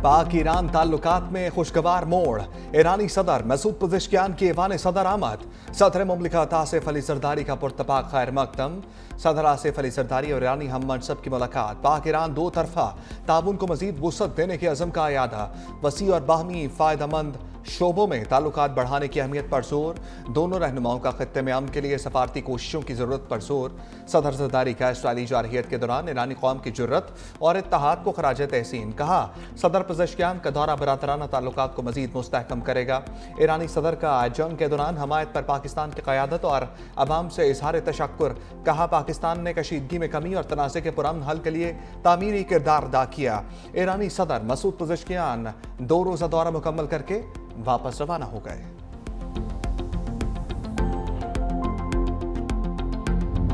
पाक ईरान ताल्लुकात में खुशगवार मोड़। ईरानी सदर मसूद पज़ेश्कियान की ऐवान सदर आमद। सदर मुमलिकत आसिफ अली जरदारी का पुरतपाक खैर मकदम। सदर आसिफ अली जरदारी और ईरानी हम मनसब की मुलाकात। पाक ईरान दो तरफा ताउन को मजीद वुसअत देने के अज़म का यादा। वसी और बाहमी फ़ायदेमंद शोबों में ताल्लुकात बढ़ाने की अहमियत पर जोर। दोनों रहनुमाओं का खित्ते में अमन के लिए सफारती कोशिशों की जरूरत पर जोर। सदर जरदारी का इसराइली जारहियत के दौरान ईरानी कौम की जुर्रत और इत्तेहाद को खराज तहसीन। कहा, सदर पज़ेश्कियान का दौरा बरादराना ताल्लुकात को मजीद मुस्तहकम करेगा। ईरानी सदर का जंग के दौरान हमायत पर पाकिस्तान की क़यादत और अवाम से इजहार तशक्कुर। कहा, पाकिस्तान ने कशीदगी में कमी और तनाज़े के पुरअमन हल के लिए तामीरी किरदार अदा किया। ईरानी सदर मसूद पज़ेश्कियान 2 रोज़ा दौरा मुकम्मल करके वापस रवाना हो गए।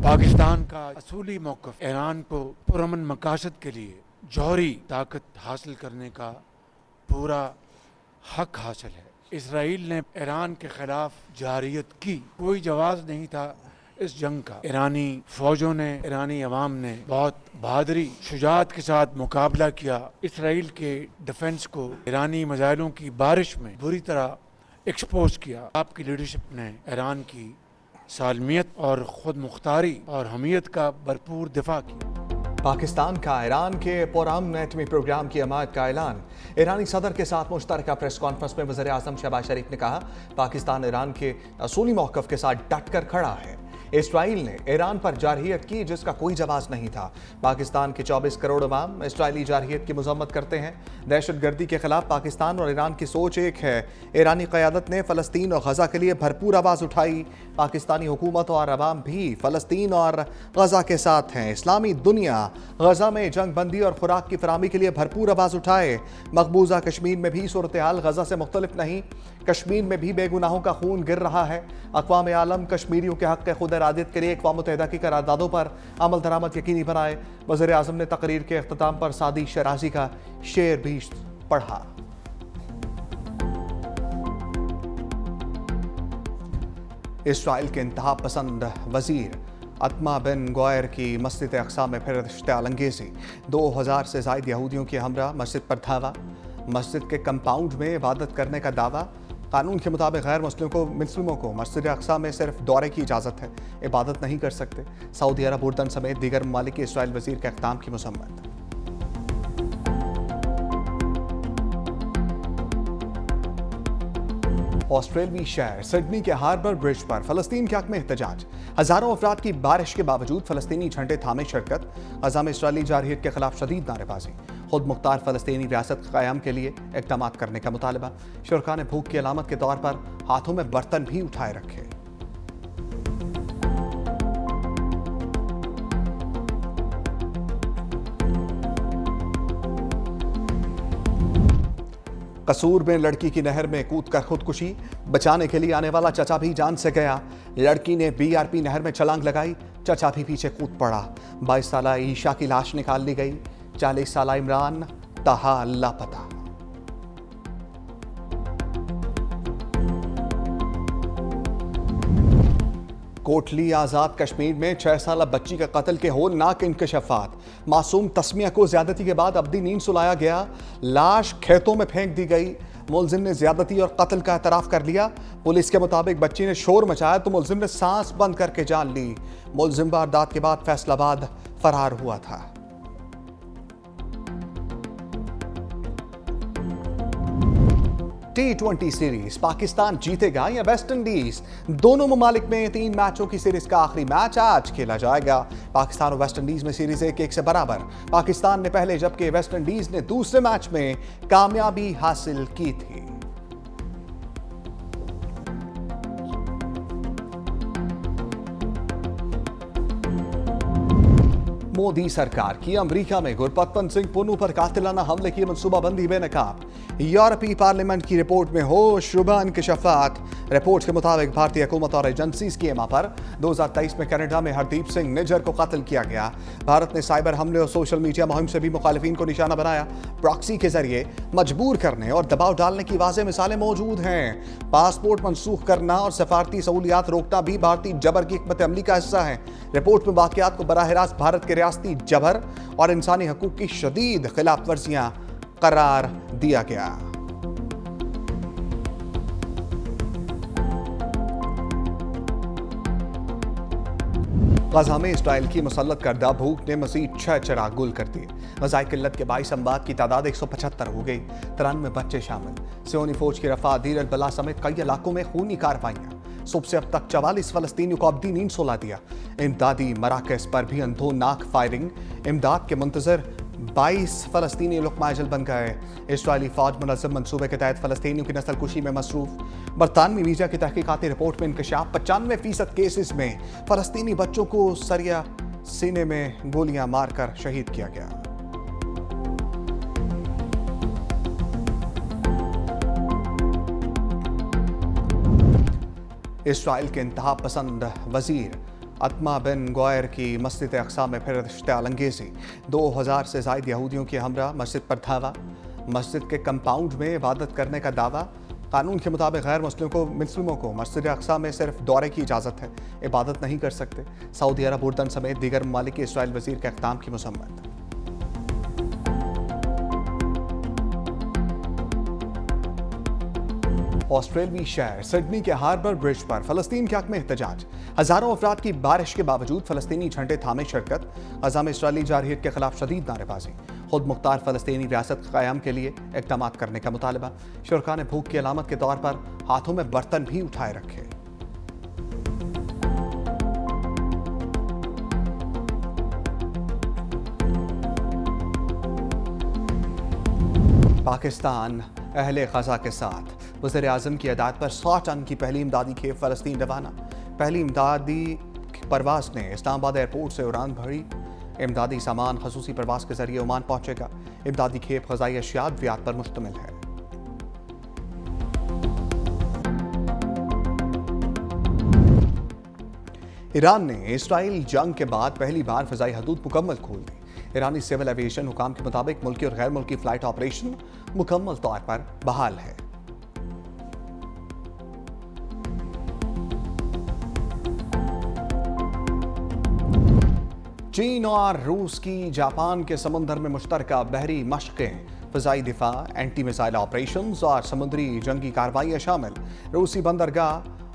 पाकिस्तान का असूली मौक़िफ़ ईरान को पुरअमन मकासद के लिए जौहरी ताकत हासिल करने का पूरा हक हासिल है। इसराइल ने ईरान के खिलाफ जारहियत की, कोई जवाब नहीं था इस जंग का। ईरानी फौजों ने, ईरानी अवाम ने बहुत बहादुरी शुजाअत के साथ मुकाबला किया। इसराइल के डिफेंस को ईरानी मिसाइलों की बारिश में बुरी तरह एक्सपोज किया। आपकी लीडरशिप ने ईरान की सालमियत और खुद मुख्तारी और हमीयत का भरपूर दिफा किया। पाकिस्तान का ईरान के पुरअमन एटमी प्रोग्राम की हमायत का ऐलान। ईरानी सदर के साथ मुश्तरका प्रेस कॉन्फ्रेंस में वज़ीर आज़म शहबाज शरीफ ने कहा, पाकिस्तान ईरान के असूली मौक़िफ़ के साथ डट कर खड़ा है। इसराइल ने ईरान पर जारहियत की जिसका कोई जवाब नहीं था। पाकिस्तान के 24 करोड़ अवाम इसराइली जारहियत की मज़म्मत करते हैं। दहशतगर्दी के खिलाफ पाकिस्तान और ईरान की सोच एक है। ईरानी क़यादत ने फ़लस्तीन और गज़ा के लिए भरपूर आवाज़ उठाई। पाकिस्तानी हुकूमत और अवाम भी फ़लस्तीन और गज़ा के साथ हैं। इस्लामी दुनिया गज़ा में जंग बंदी और खुराक की फराहमी के लिए भरपूर आवाज़ उठाए। मकबूजा कश्मीर में भी सूरत हाल गज़ा से मुख्तलिफ नहीं। कश्मीर में भी बेगुनाहों का खून गिर रहा है। अक़वाम आलम कश्मीरियों के हक़ खुद इरादियत के लिए अक़वाम मुत्तहिदा की करारदादों पर अमल दरामद यकीनी बनाए। वज़ीर आज़म ने तकरीर के अख्ताम पर सादी शराजी का शेर भी पढ़ा। इसराइल के इंतहा पसंद वज़ीर अतमा बिन गौयर की मस्जिद अक़सा में फिर इश्तिआल अंगेज़ी। 2000 से ज़ायद यहूदियों की हमरा मस्जिद पर धावा। मस्जिद के कंपाउंड में इबादत करने का दावा। कानून के मुताबिक गैर मुस्लिमों को मस्जिद अक़सा में सिर्फ दौरे की इजाज़त है, इबादत नहीं कर सकते। सऊदी अरब, उर्दन समेत दीगर ममालिक के इसराइल वज़ीर के इक़दाम की मज़म्मत। ऑस्ट्रेलवी शहर सिडनी के हार्बर ब्रिज पर फ़लस्तीन के हक़ में एहतजाज। हज़ारों अफराद की बारिश के बावजूद फ़लस्तीनी झंडे थामे शिरकत। गज़ा में इसराइली जारहियत के खिलाफ शदीद नारेबाजी। खुद मुख्तार फ़लस्तीनी रियासत क़याम के लिए इक़दाम करने का मुतालबा। शुरका ने भूख की अलामत के तौर पर हाथों में बर्तन भी उठाए रखे। कसूर में लड़की की नहर में कूदकर खुदकुशी। बचाने के लिए आने वाला चचा भी जान से गया। लड़की ने BRP नहर में छलांग लगाई, चचा भी पीछे कूद पड़ा। 22 साला ईशा की लाश निकाल ली गई। 40 साला इमरान ताहा लापता। कोटली आज़ाद कश्मीर में 6 साला बच्ची का कत्ल के होलनाक इंकशाफात। मासूम तस्मिया को ज्यादती के बाद अब्दी नींद सुलाया गया। लाश खेतों में फेंक दी गई। मुलजिम ने ज्यादती और कत्ल का एतराफ़ कर लिया। पुलिस के मुताबिक बच्ची ने शोर मचाया तो मुलजिम ने सांस बंद करके जान ली। मुलजिम वारदात के बाद फैसलाबाद फरार हुआ था। T20 सीरीज पाकिस्तान जीतेगा या वेस्ट इंडीज? दोनों ममालिक में 3 मैचों की सीरीज का आखिरी मैच आज खेला जाएगा। पाकिस्तान और वेस्ट इंडीज में सीरीज 1-1 से बराबर। पाकिस्तान ने पहले जबकि वेस्ट इंडीज ने दूसरे मैच में कामयाबी हासिल की थी। मोदी सरकार की अमेरिका में गुरपतवंत सिंह पुन्नू पर कातिलाना हमले की मनसूबाबंदी बेनकाब। यूरोपीय पार्लियामेंट की रिपोर्ट में होशरुबा इंकशाफात। रिपोर्ट के मुताबिक भारतीय हुकूमत और एजेंसीज की एमा पर 2023 में कनाडा में हरदीप सिंह निज्जर को कत्ल किया गया। भारत ने साइबर हमले और सोशल मीडिया मुहिम से भी मुखालिफिन को निशाना बनाया। प्रॉक्सी के जरिए मजबूर करने और दबाव डालने की वाज़ेह मिसालें मौजूद हैं। पासपोर्ट मनसूख करना और सफारती सहूलियात रोकना भी भारतीय जबर की हिकमत अमली का हिस्सा है। रिपोर्ट में वाक़यात को बराह रास्त भारत के रियासती जबर और इंसानी हकूक़ की शदीद खिलाफ वर्जियाँ करार दिया गया। गजा में इसराइल की मुसल्लत करदा भूख ने मजीद 6 चिराग गुल कर दिए। गजाई किल्लत के बाईस अमवात की तादाद 175 हो गई, 93 बच्चे शामिल। सियोनी फौज की रफा दीर अल बला समेत कई इलाकों में खूनी कार्रवाइयां। सुबह से अब तक 44 फलस्तीनियों को अब्दी नींद सुला दिया। इमदादी मराकज पर भी अंधोनाक फायरिंग। इमदाद के मुंतजर 22 फलस्तीनी लुक़मा-ए-जल बन गए। इसराइली फौज मुनज़्ज़म मंसूबे के तहत फलस्तीनियों की नस्ल कुशी में मसरूफ। बरतानवी मीडिया की तहकीकाती रिपोर्ट में इंकशाफ, 95% केसेस में फलस्तीनी बच्चों को सरिया सीने में गोलियां मारकर शहीद किया गया। इसराइल के इंतहा पसंद वजीर अतमा बिन गौयर की मस्जिद अक्सा में फिर इश्तिआल अंगेजी। 2000 से ज़ायद यहूदियों की हमरा मस्जिद पर धावा। मस्जिद के कंपाउंड में इबादत करने का दावा। कानून के मुताबिक गैर मुस्लिमों को मस्जिद अक्सा में सिर्फ दौरे की इजाज़त है, इबादत नहीं कर सकते। सऊदी अरब, उर्दन समेत दीगर ममालिक के इसराइल वजीर के इक़दाम की मज़म्मत। ऑस्ट्रेलवी शहर सिडनी के हार्बर ब्रिज पर फलस्तीन के हक में एहतजाज। हजारों अफराद की बारिश के बावजूद फलस्तीनी झंडे थामे शिरकत। गजा में इसराइली जारहियत के खिलाफ शदीद नारेबाजी। खुद मुख्तार फलस्तीनी रियासत के क़याम के लिए इक़दाम करने का मुतालबा। शुरका ने भूख की अलामत के तौर पर हाथों में बर्तन भी उठाए रखे। पाकिस्तान अहले गजा के साथ। वज़ीर आज़म की हिदायत पर 100 टन की पहली इमदादी खेप फ़लस्तीन रवाना। पहली इमदादी परवाज़ ने इस्लामाबाद एयरपोर्ट से उड़ान भरी। इमदादी सामान खसूसी परवाज़ के जरिए ओमान पहुंचेगा। इमदादी खेप ग़ज़ाई अशिया अद्वियात पर मुश्तमिल है। ईरान ने इसराइल जंग के बाद पहली बार फ़िज़ाई हदूद मुकम्मल खोल दी। ईरानी सिविल एविएशन हुकाम के मुताबिक मुल्की और गैर मुल्की फ़्लाइट ऑपरेशन मुकम्मल तौर पर बहाल है। चीन और रूस की जापान के समंदर में मुश्तरका बहरी मशक़ें, फ़िज़ाई दिफा, एंटी मिसाइल ऑपरेशंस और समुद्री जंगी कार्रवाइयाँ शामिल। रूसी बंदरगाह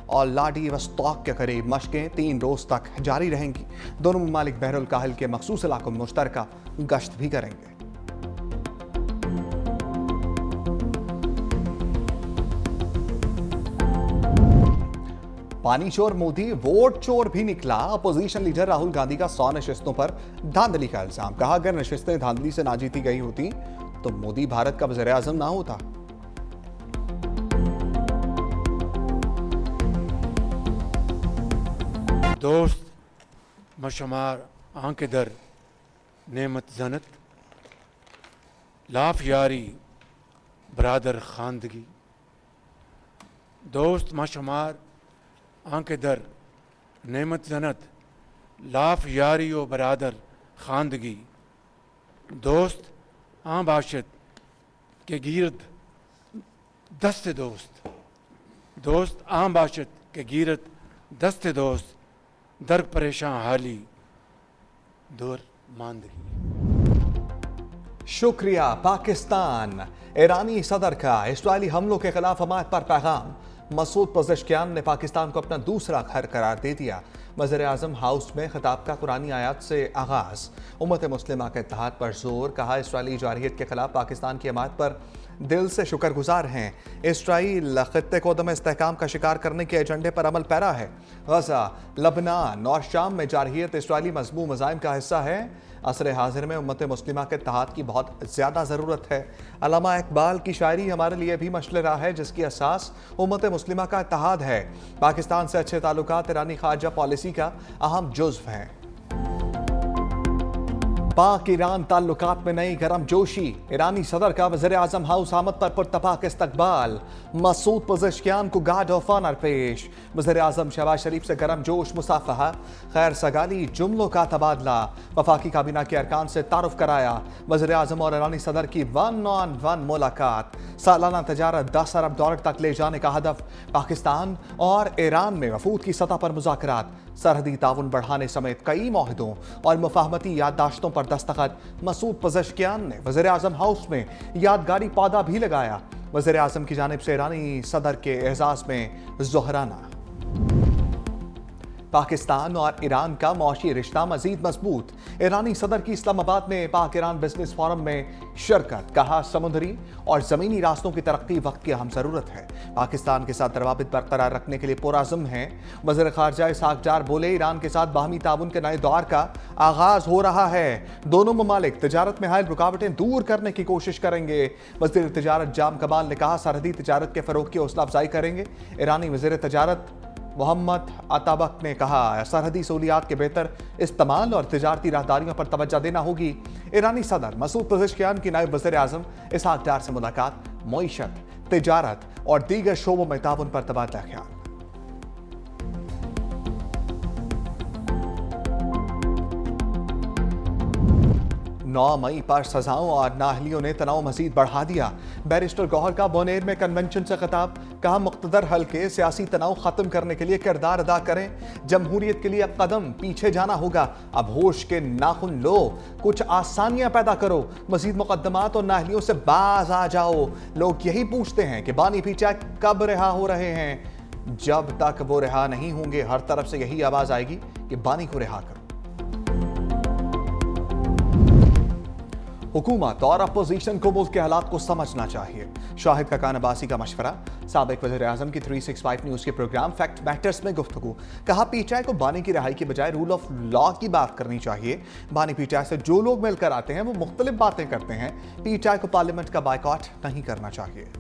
और व्लादिवोस्तोक के करीब मशक़ें 3 रोज़ तक जारी रहेंगी। दोनों ममालिक बहरुल काहिल के मखसूस इलाकों में मुश्तरका गश्त भी करेंगे। पानी चोर मोदी वोट चोर भी निकला। अपोजिशन लीडर राहुल गांधी का 100 नशिस्तों पर धांधली का इल्जाम। कहा, अगर नशिस्तें धांधली से ना जीती गई होती तो मोदी भारत का वज़ीर आज़म ना होता। दोस्त मशमार आंके दर नेमत जन्नत, लाफ यारी बरादर खानदगी। दोस्त मशमार आंके दर नेमत जन्नत, लाफ यारी व बरादर खानदगी। दोस्त आं बाशत के गिरद दस्त दोस्त। दोस्त आं बाशत के गिरद दस्त दोस्त, दर परेशान हाली दूर मांदगी। शुक्रिया पाकिस्तान। ईरानी सदर का इसराइली हमलों के खिलाफ हमायत पर पैगाम। मसूद पज़ेश्कियान ने पाकिस्तान को अपना दूसरा घर करार दे दिया। वज़ीर आज़म हाउस में खिताब का कुरानी आयत से आगाज़। उम्मत मुस्लिमा के इत्तेहाद पर जोर। कहा, इसराइली जारहियत के खिलाफ पाकिस्तान की हमायत पर दिल से शुक्रगुजार हैं। इसराइल खित्ते को अदम इस्तेहकाम का शिकार करने के एजेंडे पर अमल पैरा है। गजा, लबनान और शाम में जारहियत इसराइली मज़मूम मज़ाइम का हिस्सा है। असर हाजिर में उम्मत मुस्लिमा के इत्तेहाद की बहुत ज़्यादा ज़रूरत है। अल्लामा इकबाल की शायरी हमारे लिए भी मशले राह है, जिसकी असास उम्मत मुस्लिमा का इत्तेहाद है। पाकिस्तान से अच्छे ताल्लुकात ईरानी खारजा पॉलिसी का अहम जुज़्व हैं। पाक ईरान ताल्लुकात में नई गर्म जोशी। ईरानी सदर का वज़ीर आज़म हाउस आमद पर पुरतपाक इस्तकबाल। मसूद पज़ेश्कियान को गार्ड ऑफ ऑनर पेश। वज़ीर आज़म शहबाज शरीफ से गर्म जोश मुसाफहा, खैर सगाली, जुमलों का तबादला। वफाकी काबीना के अरकान से तारुफ कराया। वज़ीर आज़म और ईरानी सदर की 1-on-1 मुलाकात। सालाना तजारत $10 अरब तक ले जाने का हदफ। पाकिस्तान और ईरान में वफूद की सतह पर मुज़ाकरात। सरहदी ताउन बढ़ाने समेत कई माहिदों और मुफाहमती याददाश्तों पर दस्तखत। मसूद पज़ेश्कियान ने वज़ीर आज़म हाउस में यादगारी पौधा भी लगाया। वज़ीर आज़म की जानिब से ईरानी सदर के एजाज़ में ज़ोहराना। पाकिस्तान और ईरान का मौशी रिश्ता मजीद मजबूत। ईरानी सदर की इस्लामाबाद में पाक ईरान बिजनेस फोरम में शिरकत। कहा, समुद्री और ज़मीनी रास्तों की तरक्की वक्त की अहम ज़रूरत है। पाकिस्तान के साथ रवाबित बरकरार रखने के लिए पुरअज़्म है। वज़ीर ख़ारजा इसहाक़ डार बोले, ईरान के साथ बाहमी ताउन के नए दौर का आगाज़ हो रहा है। दोनों ममालिक तजारत में हायल रुकावटें दूर करने की कोशिश करेंगे। वज़ीर तजारत जाम कमाल ने कहा, सरहदी तजारत के फ़रोग़ की हौसला अफजाई करेंगे। ईरानी वज़ीर तजारत मोहम्मद अताबक ने कहा, सरहदी सहूलियात के बेहतर इस्तेमाल और तिजारती राहदारियों पर तवज्जो देना होगी। ईरानी सदर मसूद पज़ेश्कियान की नायब वज़ीर आज़म इसहाक़ डार से मुलाकात। मईशत, तिजारत और दीगर शोबों में ताउन पर तबादला ख्याल। 9 मई पर सजाओं और नाअहलियों ने तनाव मजीद बढ़ा दिया। बैरिस्टर गौहर का बोनेर में कन्वेंशन से खिताब। कहा, मुख्तदर हल्के सियासी तनाव खत्म करने के लिए किरदार अदा करें। जमहूरियत के लिए अब कदम पीछे जाना होगा। अब होश के नाखुन लो, कुछ आसानियां पैदा करो। मजीद मुकदमात और नाअहलियों से बाज आ जाओ। लोग यही पूछते हैं कि बानी पीचा कब रिहा हो रहे हैं। जब तक वो रिहा नहीं होंगे, हर तरफ से यही आवाज आएगी कि बानी को रिहा करो। हुकूमत और अपोजिशन को मुल्क के हालात को समझना चाहिए। शाहिद खकान अब्बासी का मशवरा। साबिक वज़ीर आज़म की 365 न्यूज़ के प्रोग्राम फैक्ट मैटर्स में गुफ्तगू। कहा, पीटीआई को बानी की रिहाई की बजाय रूल ऑफ लॉ की बात करनी चाहिए। बानी पीटीआई से जो लोग मिलकर आते हैं वो मुख्तलिफ बातें करते हैं। पीटीआई को पार्लियामेंट का बायकॉट नहीं करना चाहिए।